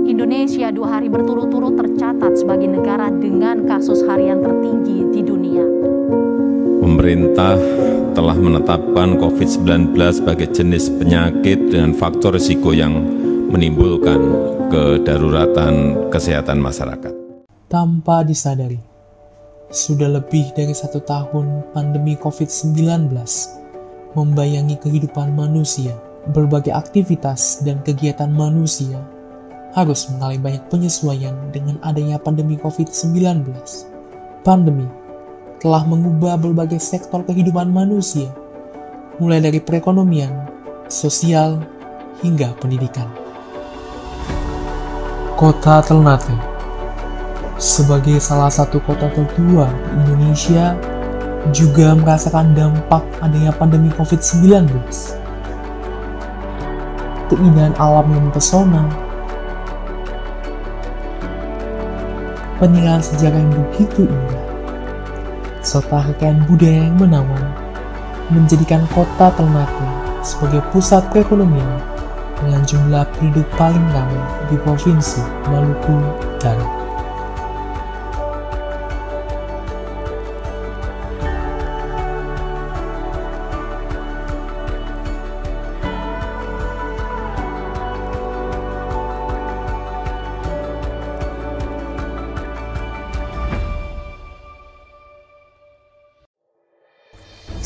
Indonesia 2 hari berturut-turut tercatat sebagai negara dengan kasus harian tertinggi di dunia. Pemerintah telah menetapkan COVID-19 sebagai jenis penyakit dengan faktor risiko yang menimbulkan kedaruratan kesehatan masyarakat. Tanpa disadari, sudah lebih dari 1 tahun pandemi COVID-19 membayangi kehidupan manusia. Berbagai aktivitas dan kegiatan manusia harus mengalami banyak penyesuaian dengan adanya pandemi COVID-19. Pandemi telah mengubah berbagai sektor kehidupan manusia, mulai dari perekonomian, sosial, hingga pendidikan. Kota Ternate sebagai salah satu kota tertua di Indonesia juga merasakan dampak adanya pandemi COVID-19. Keindahan alam yang mempesona, peninggalan sejarah yang begitu indah, serta kekayaan budaya yang menawan, menjadikan kota Ternate sebagai pusat perekonomian dengan jumlah penduduk paling ramai di Provinsi Maluku Utara.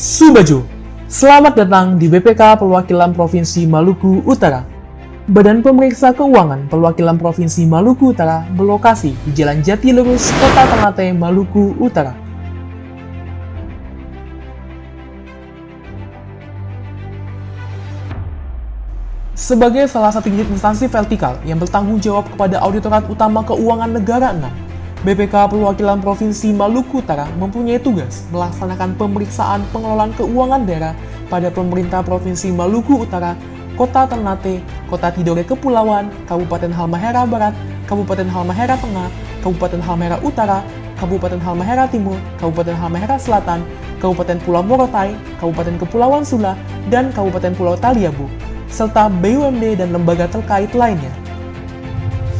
Subaju, selamat datang di BPK Perwakilan Provinsi Maluku Utara. Badan Pemeriksa Keuangan Perwakilan Provinsi Maluku Utara berlokasi di Jalan Jati Lurus, Kota Ternate, Maluku Utara. Sebagai salah satu unit instansi vertikal yang bertanggung jawab kepada Auditorat Utama Keuangan Negara 6, BPK Perwakilan Provinsi Maluku Utara mempunyai tugas melaksanakan pemeriksaan pengelolaan keuangan daerah pada pemerintah Provinsi Maluku Utara, Kota Ternate, Kota Tidore Kepulauan, Kabupaten Halmahera Barat, Kabupaten Halmahera Tengah, Kabupaten Halmahera Utara, Kabupaten Halmahera Timur, Kabupaten Halmahera Selatan, Kabupaten Pulau Morotai, Kabupaten Kepulauan Sula, dan Kabupaten Pulau Taliabu, serta BUMD dan lembaga terkait lainnya.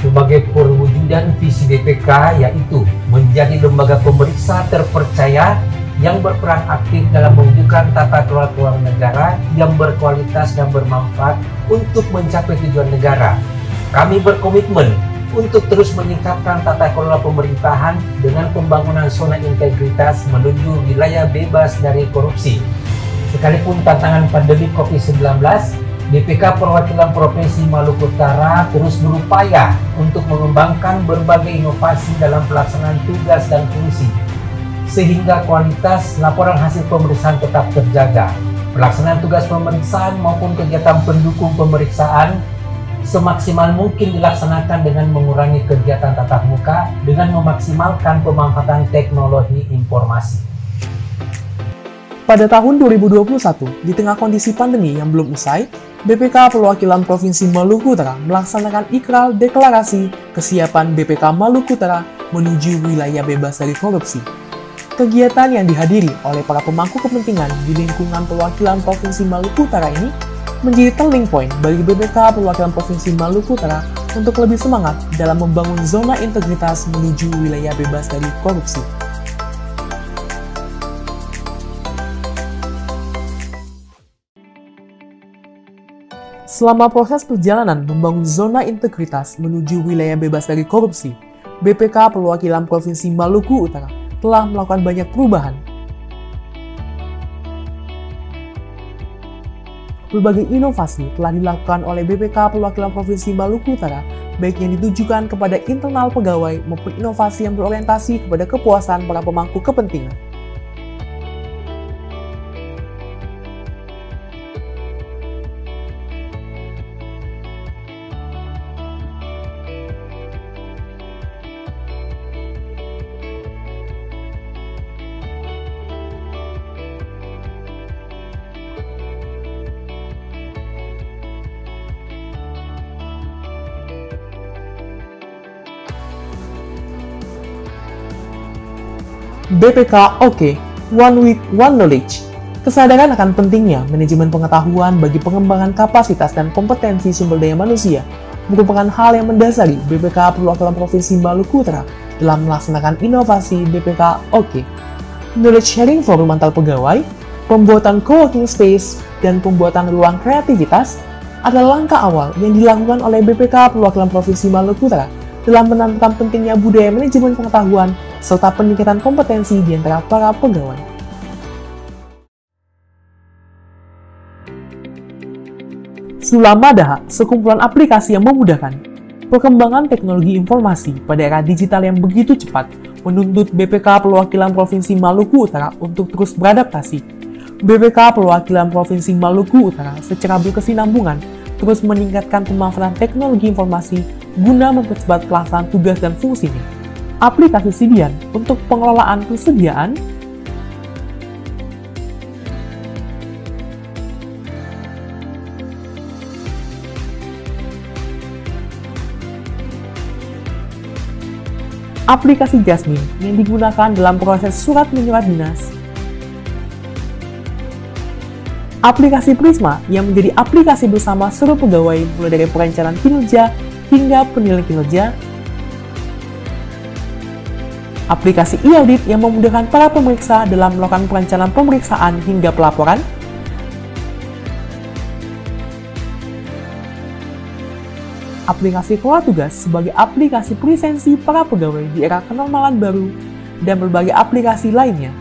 Sebagai perwujudan visi BPK, yaitu menjadi lembaga pemeriksa terpercaya yang berperan aktif dalam mewujudkan tata kelola keuangan negara yang berkualitas dan bermanfaat untuk mencapai tujuan negara. Kami berkomitmen untuk terus meningkatkan tata kelola pemerintahan dengan pembangunan zona integritas menuju wilayah bebas dari korupsi. Sekalipun tantangan pandemi COVID-19, BPK Perwakilan Provinsi Maluku Utara terus berupaya untuk mengembangkan berbagai inovasi dalam pelaksanaan tugas dan fungsi, sehingga kualitas laporan hasil pemeriksaan tetap terjaga. Pelaksanaan tugas pemeriksaan maupun kegiatan pendukung pemeriksaan semaksimal mungkin dilaksanakan dengan mengurangi kegiatan tatap muka dengan memaksimalkan pemanfaatan teknologi informasi. Pada tahun 2021, di tengah kondisi pandemi yang belum usai, BPK Perwakilan Provinsi Maluku Utara melaksanakan ikrar deklarasi kesiapan BPK Maluku Utara menuju wilayah bebas dari korupsi. Kegiatan yang dihadiri oleh para pemangku kepentingan di lingkungan Perwakilan Provinsi Maluku Utara ini menjadi turning point bagi BPK Perwakilan Provinsi Maluku Utara untuk lebih semangat dalam membangun zona integritas menuju wilayah bebas dari korupsi. Selama proses perjalanan membangun zona integritas menuju wilayah bebas dari korupsi, BPK Perwakilan Provinsi Maluku Utara telah melakukan banyak perubahan. Berbagai inovasi telah dilakukan oleh BPK Perwakilan Provinsi Maluku Utara, baik yang ditujukan kepada internal pegawai maupun inovasi yang berorientasi kepada kepuasan para pemangku kepentingan. BPK Oke, One Week One Knowledge. Kesadaran akan pentingnya manajemen pengetahuan bagi pengembangan kapasitas dan kompetensi sumber daya manusia merupakan hal yang mendasari BPK Perwakilan Provinsi Maluku Utara dalam melaksanakan inovasi BPK OK. Knowledge sharing forum antar pegawai, pembuatan co-working space, dan pembuatan ruang kreativitas adalah langkah awal yang dilakukan oleh BPK Perwakilan Provinsi Maluku Utara dalam menanamkan pentingnya budaya manajemen pengetahuan serta peningkatan kompetensi di antara para pegawai. Sulamadaha, sekumpulan aplikasi yang memudahkan. Perkembangan teknologi informasi pada era digital yang begitu cepat menuntut BPK Perwakilan Provinsi Maluku Utara untuk terus beradaptasi. BPK Perwakilan Provinsi Maluku Utara secara berkesinambungan terus meningkatkan pemanfaatan teknologi informasi guna mempercepat pelaksanaan tugas dan fungsinya. Aplikasi Sidian untuk pengelolaan persediaan, aplikasi Jasmine yang digunakan dalam proses surat menyurat dinas, aplikasi Prisma yang menjadi aplikasi bersama seluruh pegawai mulai dari perencanaan kinerja hingga penilaian kinerja, aplikasi e-audit yang memudahkan para pemeriksa dalam melakukan perencanaan pemeriksaan hingga pelaporan, aplikasi kelola tugas sebagai aplikasi presensi para pegawai di era kenormalan baru, dan berbagai aplikasi lainnya.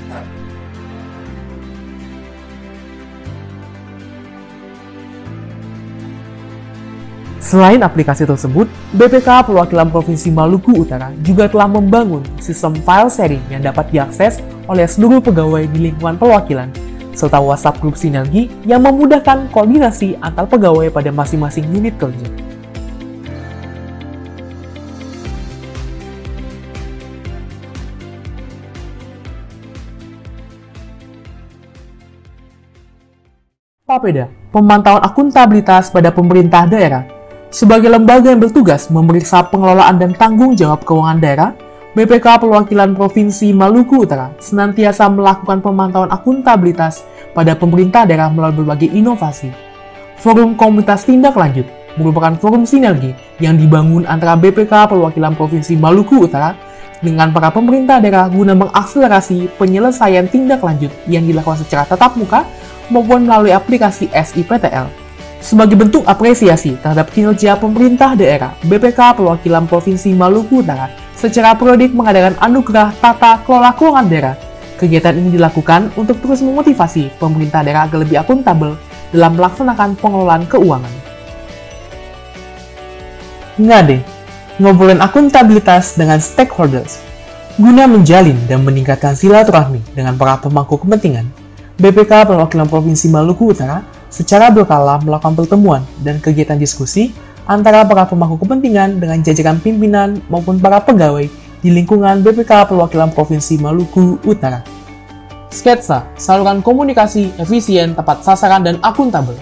Selain aplikasi tersebut, BPK Perwakilan Provinsi Maluku Utara juga telah membangun sistem file sharing yang dapat diakses oleh seluruh pegawai di lingkungan perwakilan, serta WhatsApp grup sinergi yang memudahkan koordinasi antar pegawai pada masing-masing unit kerja. PAPEDA, pemantauan akuntabilitas pada pemerintah daerah. Sebagai lembaga yang bertugas memeriksa pengelolaan dan tanggung jawab keuangan daerah, BPK Perwakilan Provinsi Maluku Utara senantiasa melakukan pemantauan akuntabilitas pada pemerintah daerah melalui berbagai inovasi. Forum Komunitas Tindak Lanjut merupakan forum sinergi yang dibangun antara BPK Perwakilan Provinsi Maluku Utara dengan para pemerintah daerah guna mengakselerasi penyelesaian tindak lanjut yang dilakukan secara tatap muka maupun melalui aplikasi SIPTL. Sebagai bentuk apresiasi terhadap kinerja pemerintah daerah, BPK Perwakilan Provinsi Maluku Utara secara periodik mengadakan anugerah tata kelola keuangan daerah. Kegiatan ini dilakukan untuk terus memotivasi pemerintah daerah agar lebih akuntabel dalam melaksanakan pengelolaan keuangan. Ngade, ngobrolin akuntabilitas dengan stakeholders. Guna menjalin dan meningkatkan silaturahmi dengan para pemangku kepentingan, BPK Perwakilan Provinsi Maluku Utara secara berkala melakukan pertemuan dan kegiatan diskusi antara para pemangku kepentingan dengan jajaran pimpinan maupun para pegawai di lingkungan BPK Perwakilan Provinsi Maluku Utara. Sketsa, saluran komunikasi efisien, tepat sasaran, dan akuntabel.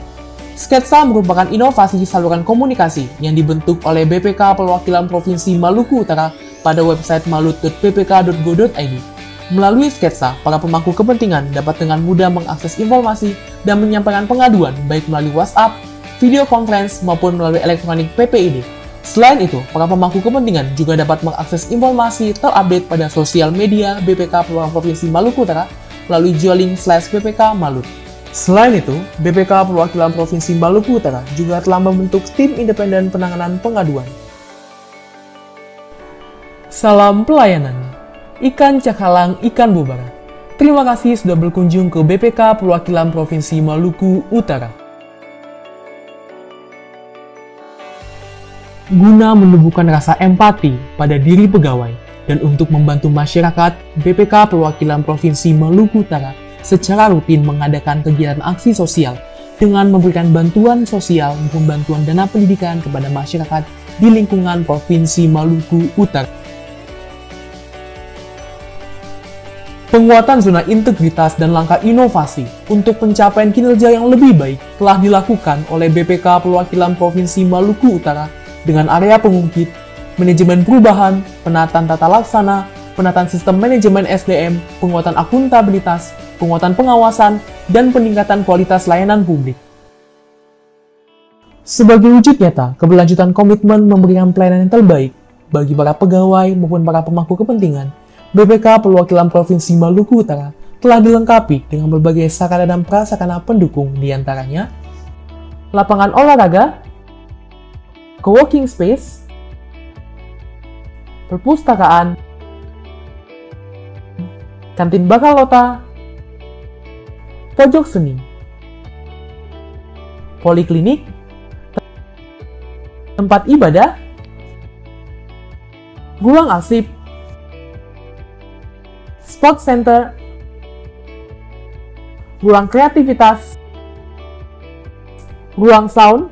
Sketsa merupakan inovasi saluran komunikasi yang dibentuk oleh BPK Perwakilan Provinsi Maluku Utara pada website malut.ppk.go.id. Melalui sketsa, para pemangku kepentingan dapat dengan mudah mengakses informasi dan menyampaikan pengaduan baik melalui WhatsApp, video conference, maupun melalui elektronik PPID. Selain itu, para pemangku kepentingan juga dapat mengakses informasi terupdate pada sosial media BPK Perwakilan Provinsi Maluku Utara melalui jualing/BPK Malut. Selain itu, BPK Perwakilan Provinsi Maluku Utara juga telah membentuk tim independen penanganan pengaduan. Salam pelayanan. Ikan cakalang, ikan bubara. Terima kasih sudah berkunjung ke BPK Perwakilan Provinsi Maluku Utara. Guna menumbuhkan rasa empati pada diri pegawai dan untuk membantu masyarakat, BPK Perwakilan Provinsi Maluku Utara secara rutin mengadakan kegiatan aksi sosial dengan memberikan bantuan sosial maupun bantuan dana pendidikan kepada masyarakat di lingkungan Provinsi Maluku Utara. Penguatan zona integritas dan langkah inovasi untuk pencapaian kinerja yang lebih baik telah dilakukan oleh BPK Perwakilan Provinsi Maluku Utara dengan area pengungkit, manajemen perubahan, penataan tata laksana, penataan sistem manajemen SDM, penguatan akuntabilitas, penguatan pengawasan, dan peningkatan kualitas layanan publik. Sebagai wujud nyata, keberlanjutan komitmen memberikan pelayanan yang terbaik bagi para pegawai maupun para pemangku kepentingan, BPK Perwakilan Provinsi Maluku Utara telah dilengkapi dengan berbagai sarana dan prasarana pendukung, diantaranya lapangan olahraga, co-working space, perpustakaan, kantin bakalota, pojok seni, poliklinik, tempat ibadah, ruang arsip, sport center, ruang kreativitas, ruang sound,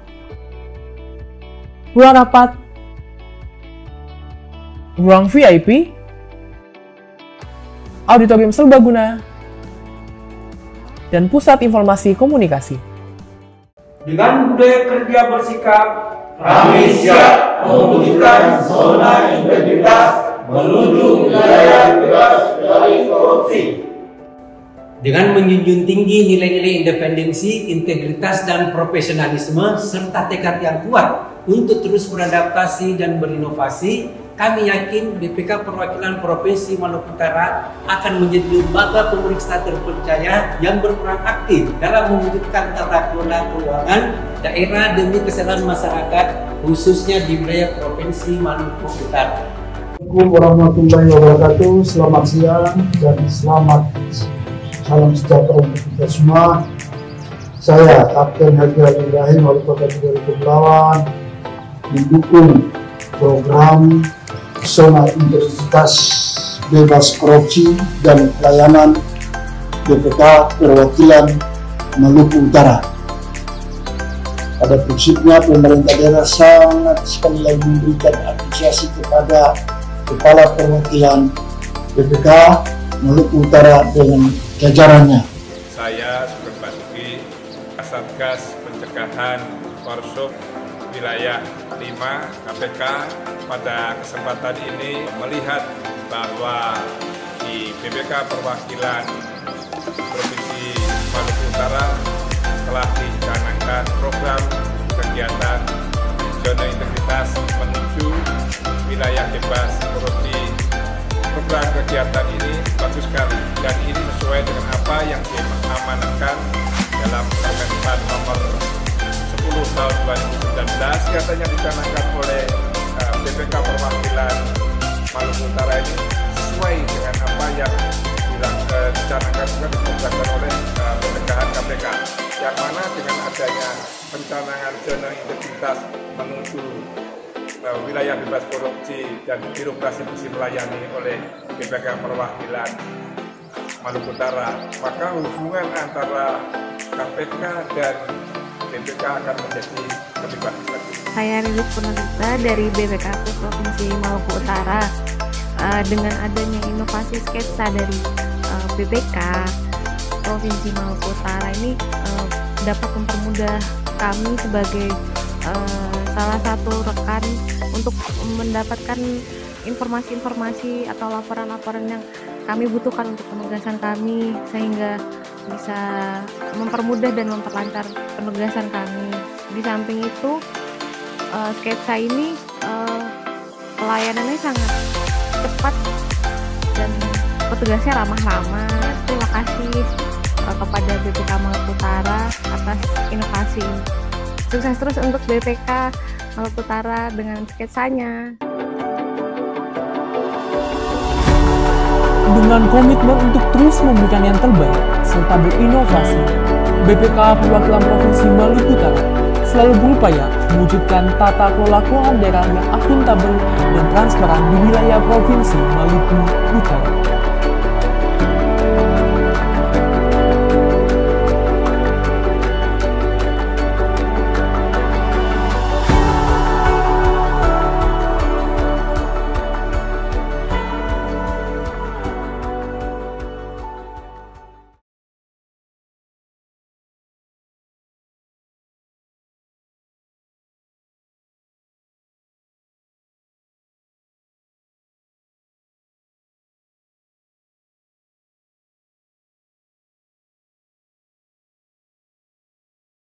ruang rapat, ruang VIP, auditorium serbaguna, dan pusat informasi komunikasi. Dengan budaya kerja bersikap, kami siap mewujudkan zona integritas menuju wilayah bebas dari korupsi. dengan menjunjung tinggi nilai-nilai independensi, integritas, dan profesionalisme, serta tekad yang kuat untuk terus beradaptasi dan berinovasi, kami yakin BPK Perwakilan Provinsi Maluku Utara akan menjadi lembaga pemeriksa terpercaya yang berperan aktif dalam mewujudkan tata kelola keuangan daerah demi kesejahteraan masyarakat, khususnya di wilayah Provinsi Maluku Utara. Assalamualaikum warahmatullahi wabarakatuh. Selamat siang dan selamat salam sejahtera untuk kita semua. Saya Kapten Haji Ali Ibrahim, Wali Kota Kepulauan, mendukung program Zona Integritas Bebas Korupsi dan Pelayanan BPK Perwakilan Maluku Utara. Pada prinsipnya pemerintah daerah sangat sekali lagi memberikan apresiasi kepada Kepala Perwakilan BPK Maluku Utara dengan jajarannya. Saya Sugeng Basuki, Satgas Pencegahan Korupsi Wilayah 5 KPK, pada kesempatan ini melihat bahwa di BPK Perwakilan Provinsi Maluku Utara telah dicanangkan program kegiatan zona integritas menuju wilayah bebas korupsi. Program kegiatan ini bagus sekali dan ini sesuai dengan apa yang diamanatkan dalam Permen nomor 10 tahun 2019, katanya dicanangkan oleh BPK Perwakilan Maluku Utara ini sesuai dengan apa yang dicanangkan juga diprogramkan oleh pencegahan KPK, yang mana dengan adanya pencanangan zona integritas menuju wilayah bebas korupsi dan birokrasi bersih melayani oleh BPK Perwakilan Maluku Utara, maka hubungan antara KPK dan BPK akan menjadi lebih baik lagi. Saya Rilis Purnarita dari BPK Provinsi Maluku Utara. Dengan adanya inovasi sketsa dari BPK Provinsi Maluku Utara ini dapat mempermudah kami sebagai salah satu rekan untuk mendapatkan informasi-informasi atau laporan-laporan yang kami butuhkan untuk penugasan kami, sehingga bisa mempermudah dan memperlancar penugasan kami. Di samping itu, sketsa ini pelayanannya sangat cepat dan petugasnya ramah-ramah. Terima kasih kepada BPK Maluku Utara atas inovasi ini. Sukses terus untuk BPK Maluku Utara dengan sketsanya. Dengan komitmen untuk terus memberikan yang terbaik serta berinovasi, BPK Perwakilan Provinsi Maluku Utara selalu berupaya mewujudkan tata kelola keuangan daerah yang akuntabel dan transparan di wilayah Provinsi Maluku Utara.